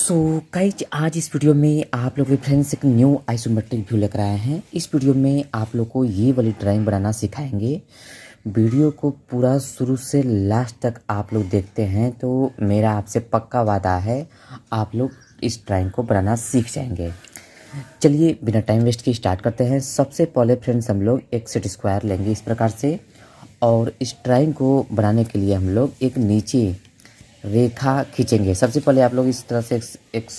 So guys आज इस video में आप लोग के फ्रेंड्स एक न्यू आइसोमेट्रिक व्यू लेकर आए हैं। इस वीडियो में आप लोग को ये वाली ड्राइंग बनाना सिखाएंगे। वीडियो को पूरा शुरू से लास्ट तक आप लोग देखते हैं तो मेरा आपसे पक्का वादा है आप लोग इस ड्राइंग को बनाना सीख जाएंगे। चलिए बिना टाइम वेस्ट के स्टार्ट करते हैं। सबसे पहले फ्रेंड्स हम लोग एक सेट स्क्वायर लेंगे इस प्रकार से, और इस ड्राइंग को बनाने के लिए हम लोग एक नीचे रेखा खींचेंगे। सबसे पहले आप लोग इस तरह से एक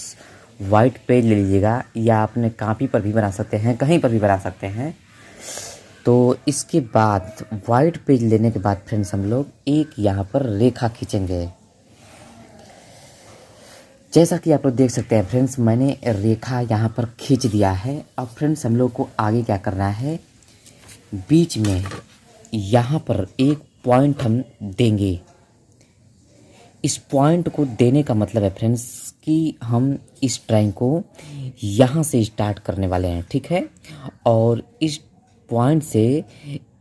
वाइट पेज ले लीजिएगा, या अपने कॉपी पर भी बना सकते हैं, कहीं पर भी बना सकते हैं। तो इसके बाद वाइट पेज लेने के बाद फ्रेंड्स हम लोग एक यहाँ पर रेखा खींचेंगे। जैसा कि आप लोग देख सकते हैं फ्रेंड्स, मैंने रेखा यहाँ पर खींच दिया है। अब फ्रेंड्स हम लोग को आगे क्या करना है, बीच में यहाँ पर एक पॉइंट हम देंगे। इस पॉइंट को देने का मतलब है फ्रेंड्स कि हम इस ड्राइंग को यहाँ से स्टार्ट करने वाले हैं, ठीक है। और इस पॉइंट से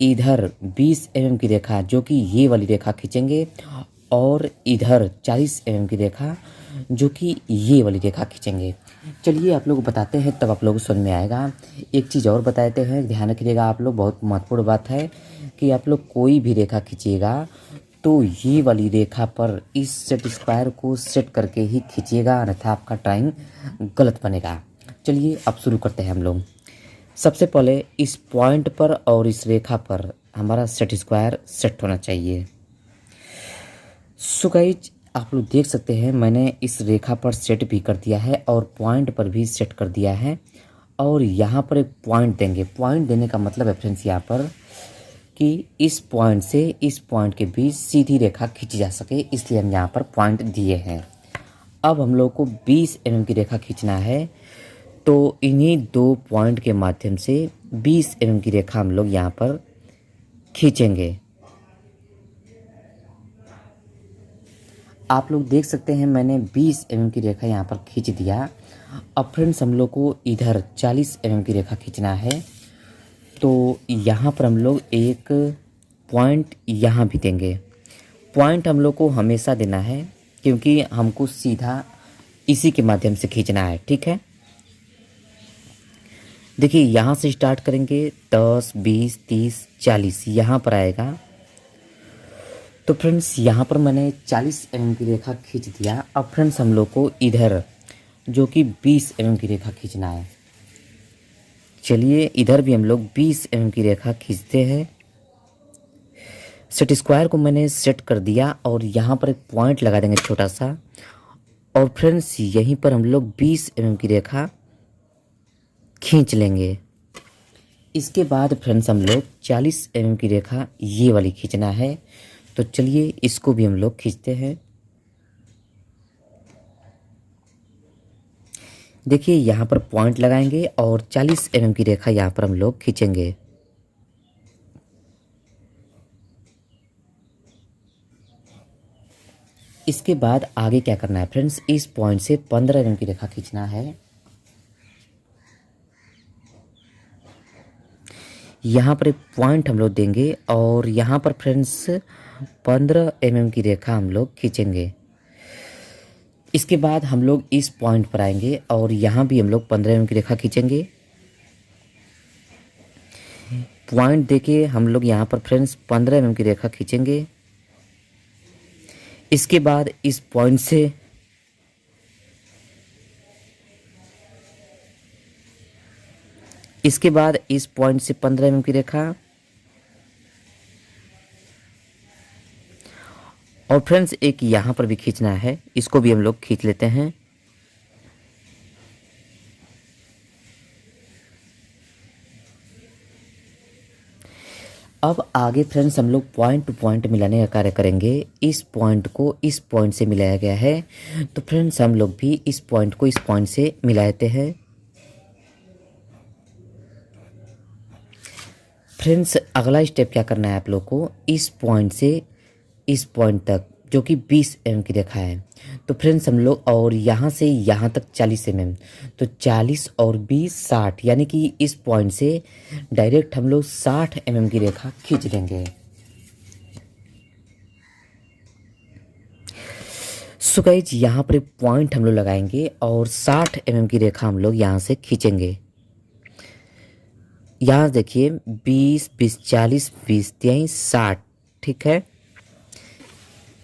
इधर 20 mm की रेखा, जो कि ये वाली रेखा खींचेंगे, और इधर 40 mm की रेखा, जो कि ये वाली रेखा खींचेंगे। चलिए आप लोग बताते हैं, तब आप लोगों को समझ में आएगा। एक चीज़ और बताते हैं, ध्यान रखिएगा आप लोग, बहुत महत्वपूर्ण बात है कि आप लोग कोई भी रेखा खींचिएगा तो ये वाली रेखा पर इस सेट स्क्वायर को सेट करके ही खींचिएगा, अन्यथा आपका ड्राइंग गलत बनेगा। चलिए अब शुरू करते हैं हम लोग। सबसे पहले इस पॉइंट पर और इस रेखा पर हमारा सेट स्क्वायर सेट होना चाहिए। सो गाइस आप लोग देख सकते हैं, मैंने इस रेखा पर सेट भी कर दिया है और पॉइंट पर भी सेट कर दिया है। और यहाँ पर एक पॉइंट देंगे। पॉइंट देने का मतलब है फ्रेंड्स यहाँ पर कि इस पॉइंट से इस पॉइंट के बीच सीधी रेखा खींची जा सके, इसलिए हम यहाँ पर पॉइंट दिए हैं। अब हम लोग को 20 mm की रेखा खींचना है, तो इन्हीं दो पॉइंट के माध्यम से 20 mm की रेखा हम लोग यहाँ पर खींचेंगे। आप लोग देख सकते हैं मैंने 20 mm की रेखा यहाँ पर खींच दिया। अब फ्रेंड्स हम लोग को इधर 40 mm की रेखा खींचना है, तो यहाँ पर हम लोग एक पॉइंट यहाँ भी देंगे। पॉइंट हम लोग को हमेशा देना है क्योंकि हमको सीधा इसी के माध्यम से खींचना है, ठीक है। देखिए यहाँ से स्टार्ट करेंगे, 10, 20, 30, 40 यहाँ पर आएगा। तो फ्रेंड्स यहाँ पर मैंने 40 mm की रेखा खींच दिया। अब फ्रेंड्स हम लोग को इधर जो कि 20 mm की रेखा खींचना है। चलिए इधर भी हम लोग 20 mm की रेखा खींचते हैं। सेट स्क्वायर को मैंने सेट कर दिया और यहाँ पर एक पॉइंट लगा देंगे छोटा सा, और फ्रेंड्स यहीं पर हम लोग 20 mm की रेखा खींच लेंगे। इसके बाद फ्रेंड्स हम लोग 40 mm की रेखा ये वाली खींचना है, तो चलिए इसको भी हम लोग खींचते हैं। देखिए यहाँ पर पॉइंट लगाएंगे और 40 mm की रेखा यहाँ पर हम लोग खींचेंगे। इसके बाद आगे क्या करना है फ्रेंड्स, इस पॉइंट से 15 mm की रेखा खींचना है। यहाँ पर एक पॉइंट हम लोग देंगे और यहाँ पर फ्रेंड्स 15 mm की रेखा हम लोग खींचेंगे। इसके बाद हम लोग इस पॉइंट पर आएंगे और यहाँ भी हम लोग 15 mm की रेखा खींचेंगे। पॉइंट देके हम लोग यहाँ पर फ्रेंड्स 15 mm की रेखा खींचेंगे। इसके बाद इस पॉइंट से इस पॉइंट से 15 mm की रेखा, और फ्रेंड्स एक यहाँ पर भी खींचना है, इसको भी हम लोग खींच लेते हैं। अब आगे फ्रेंड्स हम लोग पॉइंट टू पॉइंट मिलाने का कार्य करेंगे। इस पॉइंट को इस पॉइंट से मिलाया गया है, तो फ्रेंड्स हम लोग भी इस पॉइंट को इस पॉइंट से मिलाते हैं। फ्रेंड्स अगला स्टेप क्या करना है आप लोग को, इस पॉइंट से इस पॉइंट तक जो कि 20 mm की रेखा है, तो फ्रेंड्स हम लोग और यहाँ से यहाँ तक 40 mm, तो 40 और 20 60, यानी कि इस पॉइंट से डायरेक्ट हम लोग 60 mm की रेखा खींच लेंगे। सो गाइज यहाँ पर एक पॉइंट हम लोग लगाएंगे और 60 mm की रेखा हम लोग यहाँ से खींचेंगे। यहाँ देखिए 20, 20, 40, 20, 23, 60। ठीक है।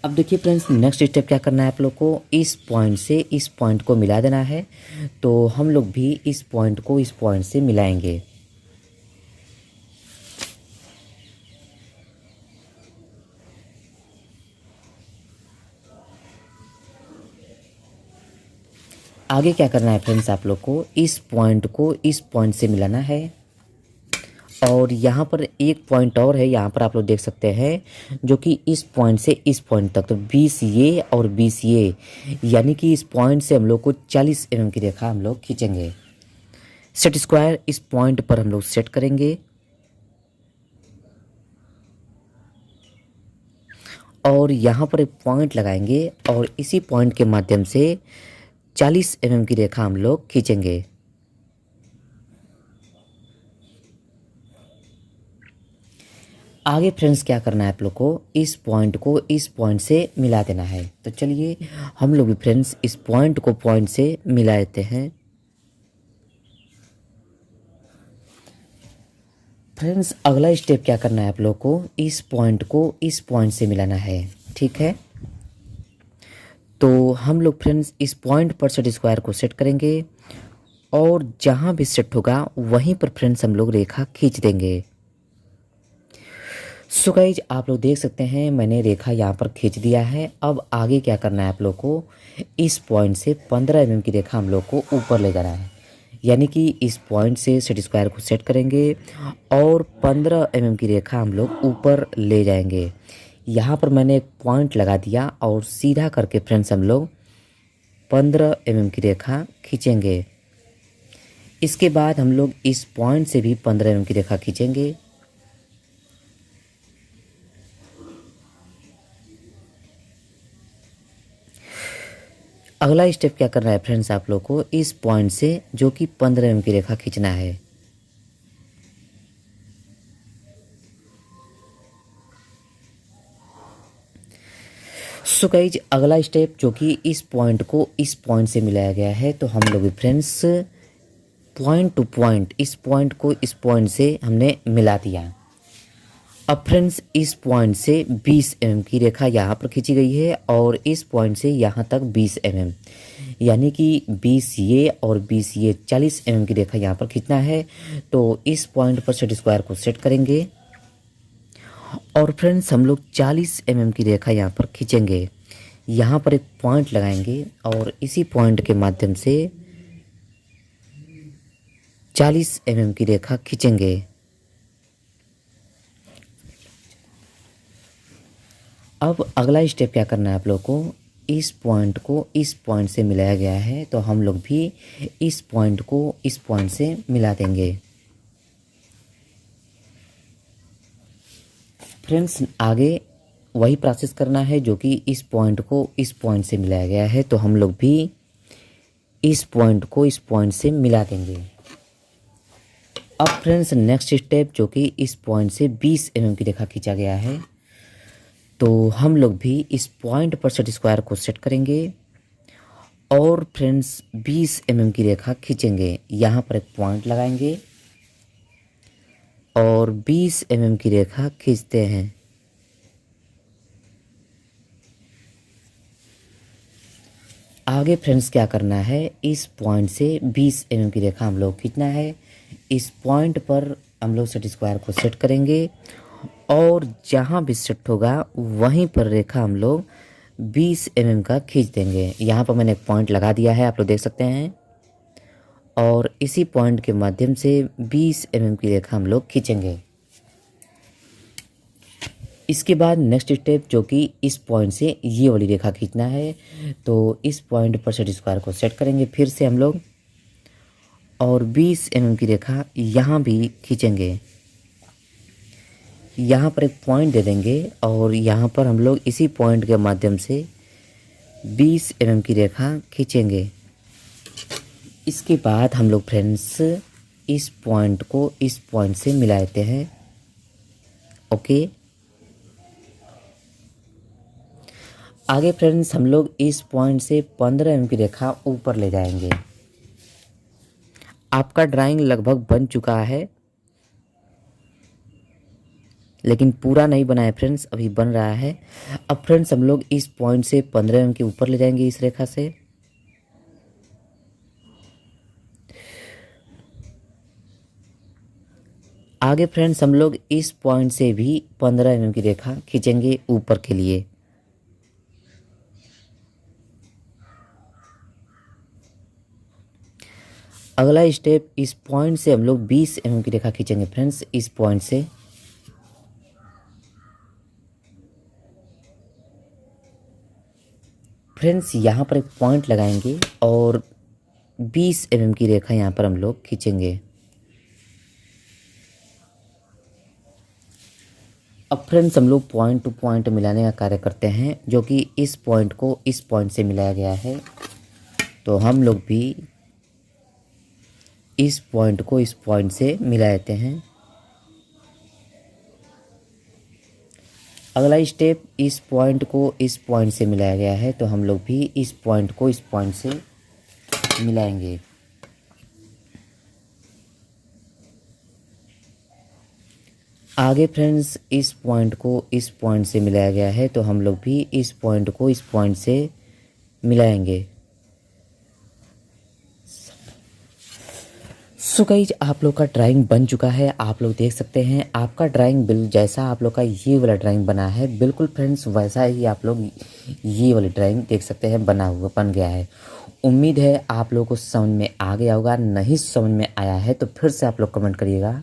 अब देखिए फ्रेंड्स, नेक्स्ट स्टेप क्या करना है आप लोग को, इस पॉइंट से इस पॉइंट को मिला देना है। तो हम लोग भी इस पॉइंट को इस पॉइंट से मिलाएंगे। आगे क्या करना है फ्रेंड्स, आप लोग को इस पॉइंट को इस पॉइंट से मिलाना है। और यहाँ पर एक पॉइंट और है, यहाँ पर आप लोग देख सकते हैं, जो कि इस पॉइंट से इस पॉइंट तक, तो 20 ये और 20 ये, यानी कि इस पॉइंट से हम लोग को 40 mm की रेखा हम लोग खींचेंगे। सेट स्क्वायर इस पॉइंट पर हम लोग सेट करेंगे और यहाँ पर एक पॉइंट लगाएंगे और इसी पॉइंट के माध्यम से 40 mm की रेखा हम लोग खींचेंगे। आगे फ्रेंड्स क्या करना है आप लोग को, इस पॉइंट को इस पॉइंट से मिला देना है। तो चलिए हम लोग भी फ्रेंड्स इस पॉइंट को पॉइंट से मिला देते हैं। फ्रेंड्स अगला स्टेप क्या करना है आप लोग को, इस पॉइंट को इस पॉइंट से मिलाना है। ठीक है। तो हम लोग फ्रेंड्स इस पॉइंट पर सेट स्क्वायर को सेट करेंगे और जहाँ भी सेट होगा वहीं पर फ्रेंड्स हम लोग रेखा खींच देंगे। सो गाइज आप लोग देख सकते हैं मैंने रेखा यहाँ पर खींच दिया है। अब आगे क्या करना है आप लोग को, इस पॉइंट से 15 mm की रेखा हम लोग को ऊपर ले जाना है। यानी कि इस पॉइंट से सेट स्क्वायर को सेट करेंगे और 15 mm की रेखा हम लोग ऊपर ले जाएंगे। यहाँ पर मैंने एक पॉइंट लगा दिया और सीधा करके फ्रेंड्स हम लोग 15 mm की रेखा खींचेंगे। इसके बाद हम लोग इस पॉइंट से भी 15 mm की रेखा खींचेंगे। अगला स्टेप क्या करना है फ्रेंड्स आप लोग को, इस पॉइंट से जो कि 15 mm की रेखा खींचना है। सो गाइज अगला स्टेप जो कि इस पॉइंट को इस पॉइंट से मिलाया गया है, तो हम लोग फ्रेंड्स पॉइंट टू पॉइंट इस पॉइंट को इस पॉइंट से हमने मिला दिया। अब फ्रेंड्स इस पॉइंट से 20 mm की रेखा यहाँ पर खींची गई है और इस पॉइंट से यहाँ तक 20 mm, यानी कि 20 ये और 20 ये 40 mm की रेखा यहाँ पर खींचना है। तो इस पॉइंट पर सेट स्क्वायर को सेट करेंगे और फ्रेंड्स हम लोग 40 mm की रेखा यहाँ पर खींचेंगे। यहाँ पर एक पॉइंट लगाएंगे और इसी पॉइंट के माध्यम से 40 mm की रेखा खींचेंगे। अब अगला स्टेप क्या करना है आप लोग को, इस पॉइंट को इस पॉइंट से मिलाया गया है, तो हम लोग भी इस पॉइंट को इस पॉइंट से मिला देंगे। फ्रेंड्स आगे वही प्रोसेस करना है जो कि इस पॉइंट को इस पॉइंट से मिलाया गया है, तो हम लोग भी इस पॉइंट को इस पॉइंट से मिला देंगे। अब फ्रेंड्स नेक्स्ट स्टेप जो कि इस पॉइंट से 20 mm की रेखा खींचा गया है, तो हम लोग भी इस पॉइंट पर सेट स्क्वायर को सेट करेंगे और फ्रेंड्स 20 mm की रेखा खींचेंगे। यहाँ पर एक पॉइंट लगाएंगे और 20 mm की रेखा खींचते हैं। आगे फ्रेंड्स क्या करना है, इस पॉइंट से 20 mm की रेखा हम लोग खींचना है। इस पॉइंट पर हम लोग सेट स्क्वायर को सेट करेंगे और जहाँ भी सेट होगा वहीं पर रेखा हम लोग 20 mm का खींच देंगे। यहाँ पर मैंने एक पॉइंट लगा दिया है, आप लोग देख सकते हैं, और इसी पॉइंट के माध्यम से 20 mm की रेखा हम लोग खींचेंगे। इसके बाद नेक्स्ट स्टेप जो कि इस पॉइंट से ये वाली रेखा खींचना है, तो इस पॉइंट पर सेट स्क्वायर को सेट करेंगे फिर से हम लोग और 20 mm की रेखा यहाँ भी खींचेंगे। यहाँ पर एक पॉइंट दे देंगे और यहाँ पर हम लोग इसी पॉइंट के माध्यम से 20 mm की रेखा खींचेंगे। इसके बाद हम लोग फ्रेंड्स इस पॉइंट को इस पॉइंट से मिला देते हैं। ओके। आगे फ्रेंड्स हम लोग इस पॉइंट से 15 mm की रेखा ऊपर ले जाएंगे। आपका ड्राइंग लगभग बन चुका है, लेकिन पूरा नहीं बना है फ्रेंड्स, अभी बन रहा है। अब फ्रेंड्स हम लोग इस पॉइंट से 15 mm के ऊपर ले जाएंगे इस रेखा से। आगे फ्रेंड्स हम लोग इस पॉइंट से भी 15 mm की रेखा खींचेंगे ऊपर के लिए। अगला स्टेप, इस पॉइंट से हम लोग 20 mm की रेखा खींचेंगे फ्रेंड्स, इस पॉइंट से। फ्रेंड्स यहाँ पर एक पॉइंट लगाएंगे और 20 mm की रेखा यहाँ पर हम लोग खींचेंगे। अब फ्रेंड्स हम लोग पॉइंट टू पॉइंट मिलाने का कार्य करते हैं, जो कि इस पॉइंट को इस पॉइंट से मिलाया गया है, तो हम लोग भी इस पॉइंट को इस पॉइंट से मिला देते हैं। अगला स्टेप, इस पॉइंट को इस पॉइंट से मिलाया गया है, तो हम लोग भी इस पॉइंट को इस पॉइंट से मिलाएंगे। आगे फ्रेंड्स इस पॉइंट को इस पॉइंट से मिलाया गया है, तो हम लोग भी इस पॉइंट को इस पॉइंट से मिलाएंगे। सो गाइस आप लोग का ड्राइंग बन चुका है, आप लोग देख सकते हैं। आपका ड्राइंग बिल्कुल जैसा आप लोग का ये वाला ड्राइंग बना है, बिल्कुल फ्रेंड्स वैसा ही आप लोग ये वाली ड्राइंग देख सकते हैं बना हुआ बन गया है। उम्मीद है आप लोगों को समझ में आ गया होगा। नहीं समझ में आया है तो फिर से आप लोग कमेंट करिएगा,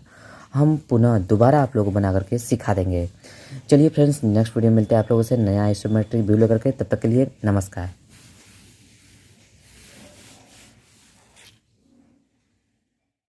हम पुनः दोबारा आप लोगों को बना करके सिखा देंगे। चलिए फ्रेंड्स नेक्स्ट वीडियो मिलते हैं आप लोगों से नया इंस्ट्रूमेंट्री वीडियो करके, तब तक के लिए नमस्कार।